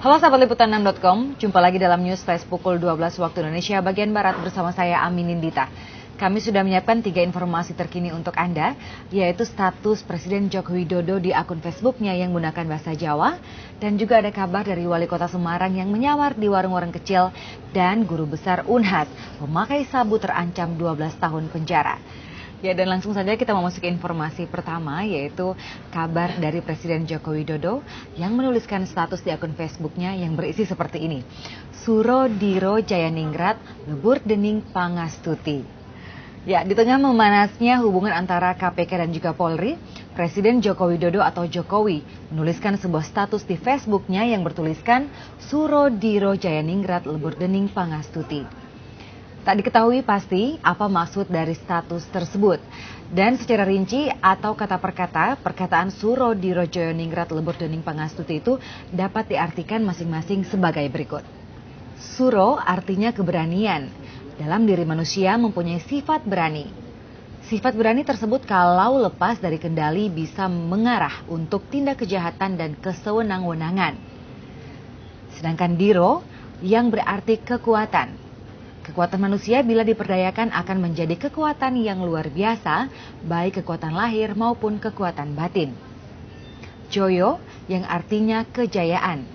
Halo sahabat liputan6.com, jumpa lagi dalam News Flash pukul 12 waktu Indonesia bagian Barat bersama saya Amin Nindita. Kami sudah menyiapkan 3 informasi terkini untuk Anda, yaitu status Presiden Joko Widodo di akun Facebooknya yang menggunakan bahasa Jawa, dan juga ada kabar dari Wali Kota Semarang yang menyamar di warung-warung kecil, dan Guru Besar Unhas memakai sabu terancam 12 tahun penjara. Ya, dan langsung saja kita memasuki informasi pertama, yaitu kabar dari Presiden Joko Widodo yang menuliskan status di akun Facebooknya yang berisi seperti ini. Suro Diro Jayaningrat lebur dening pangastuti. Ya, di tengah memanasnya hubungan antara KPK dan juga Polri, Presiden Joko Widodo atau Jokowi menuliskan sebuah status di Facebooknya yang bertuliskan Suro Diro Jayaningrat lebur dening pangastuti. Tak diketahui pasti apa maksud dari status tersebut. Dan secara rinci atau kata per kata, perkataan Suro Diro Jayaningrat lebur dening pangastuti itu dapat diartikan masing-masing sebagai berikut. Suro artinya keberanian. Dalam diri manusia mempunyai sifat berani. Sifat berani tersebut kalau lepas dari kendali bisa mengarah untuk tindak kejahatan dan kesewenang-wenangan. Sedangkan Diro yang berarti kekuatan. Kekuatan manusia bila diperdayakan akan menjadi kekuatan yang luar biasa, baik kekuatan lahir maupun kekuatan batin. Joyo yang artinya kejayaan.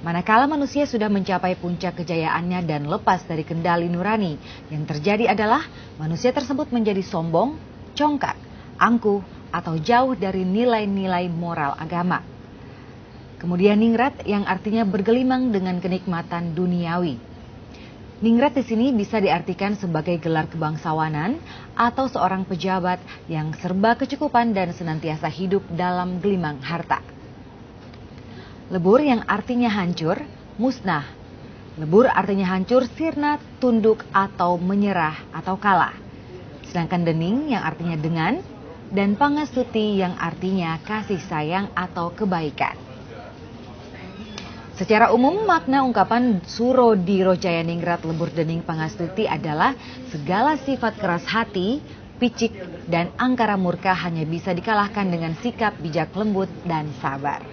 Manakala manusia sudah mencapai puncak kejayaannya dan lepas dari kendali nurani, yang terjadi adalah manusia tersebut menjadi sombong, congkak, angkuh, atau jauh dari nilai-nilai moral agama. Kemudian ningrat yang artinya bergelimang dengan kenikmatan duniawi. Ningrat di sini bisa diartikan sebagai gelar kebangsawanan atau seorang pejabat yang serba kecukupan dan senantiasa hidup dalam gelimang harta. Lebur yang artinya hancur, musnah. Lebur artinya hancur, sirna, tunduk, atau menyerah, atau kalah. Sedangkan dening yang artinya dengan, dan pangastuti yang artinya kasih sayang atau kebaikan. Secara umum, makna ungkapan Suro Diro Jayaningrat lebur dening pangastuti adalah segala sifat keras hati, picik, dan angkara murka hanya bisa dikalahkan dengan sikap bijak lembut dan sabar.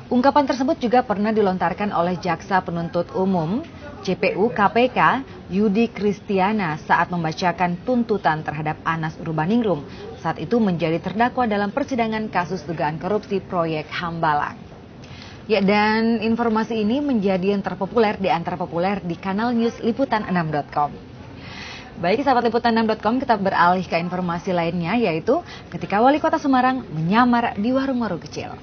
Ungkapan tersebut juga pernah dilontarkan oleh Jaksa Penuntut Umum JPU KPK Yudi Kristiana saat membacakan tuntutan terhadap Anas Urbaningrum saat itu menjadi terdakwa dalam persidangan kasus dugaan korupsi proyek Hambalang. Ya, dan informasi ini menjadi yang terpopuler di antara populer di kanal news liputan6.com. Baik, sahabat liputan6.com, kita beralih ke informasi lainnya, yaitu ketika Wali Kota Semarang menyamar di warung-warung kecil.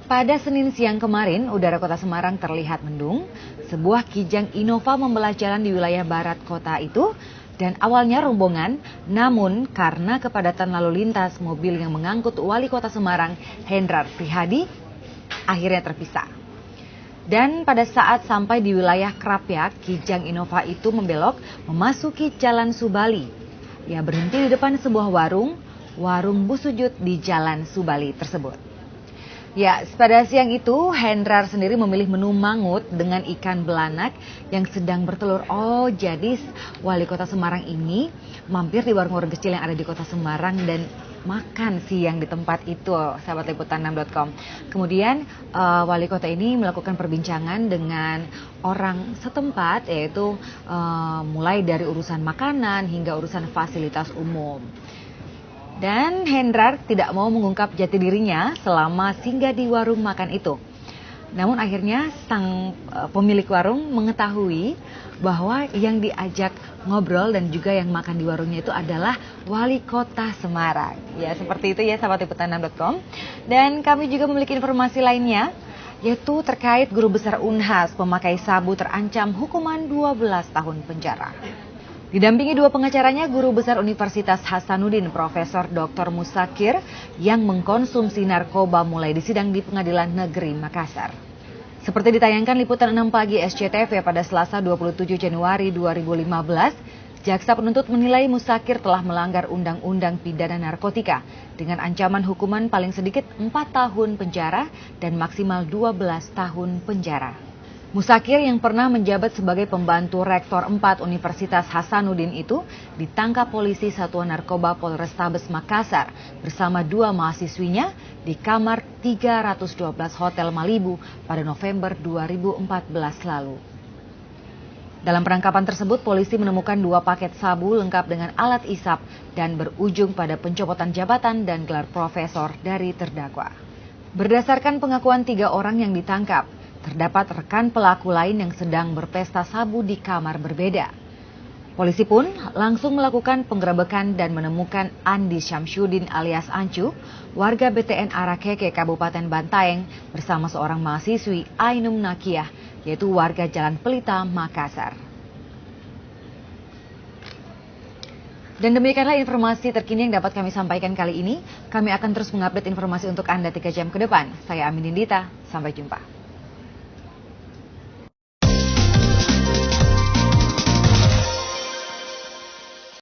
Pada Senin siang kemarin, udara kota Semarang terlihat mendung. Sebuah kijang Innova membelah jalan di wilayah barat kota itu. Dan awalnya rombongan, namun karena kepadatan lalu lintas mobil yang mengangkut Wali Kota Semarang, Hendrar Prihadi, akhirnya terpisah. Dan pada saat sampai di wilayah Krapyak, kijang Innova itu membelok memasuki Jalan Subali. Ia berhenti di depan sebuah warung Busujut di Jalan Subali tersebut. Ya, pada siang itu Hendrar sendiri memilih menu mangut dengan ikan belanak yang sedang bertelur. Oh, jadi Wali Kota Semarang ini mampir di warung-warung kecil yang ada di Kota Semarang dan makan siang di tempat itu, sahabat liputan6.com. Kemudian Wali Kota ini melakukan perbincangan dengan orang setempat, yaitu mulai dari urusan makanan hingga urusan fasilitas umum. Dan Hendrar tidak mau mengungkap jati dirinya selama singgah di warung makan itu. Namun akhirnya sang pemilik warung mengetahui bahwa yang diajak ngobrol dan juga yang makan di warungnya itu adalah Wali Kota Semarang. Ya, seperti itu ya sahabat liputan6.com. Dan kami juga memiliki informasi lainnya, yaitu terkait Guru Besar Unhas pemakai sabu terancam hukuman 12 tahun penjara. Didampingi 2 pengacaranya, Guru Besar Universitas Hasanuddin Profesor Dr. Musakir yang mengkonsumsi narkoba mulai disidang di Pengadilan Negeri Makassar. Seperti ditayangkan Liputan 6 Pagi SCTV pada Selasa 27 Januari 2015, jaksa penuntut menilai Musakir telah melanggar Undang-Undang Pidana Narkotika dengan ancaman hukuman paling sedikit 4 tahun penjara dan maksimal 12 tahun penjara. Musakir yang pernah menjabat sebagai pembantu Rektor 4 Universitas Hasanuddin itu ditangkap polisi Satuan Narkoba Polrestabes Makassar bersama 2 mahasiswinya di kamar 312 Hotel Malibu pada November 2014 lalu. Dalam penangkapan tersebut, polisi menemukan 2 paket sabu lengkap dengan alat isap dan berujung pada pencopotan jabatan dan gelar profesor dari terdakwa. Berdasarkan pengakuan 3 orang yang ditangkap, terdapat rekan pelaku lain yang sedang berpesta sabu di kamar berbeda. Polisi pun langsung melakukan penggerebekan dan menemukan Andi Syamsuddin alias Ancu, warga BTN Arakeke, Kabupaten Bantaeng, bersama seorang mahasiswi Ainum Nakiah, yaitu warga Jalan Pelita, Makassar. Dan demikianlah informasi terkini yang dapat kami sampaikan kali ini. Kami akan terus mengupdate informasi untuk Anda 3 jam ke depan. Saya Amin Nindita, sampai jumpa.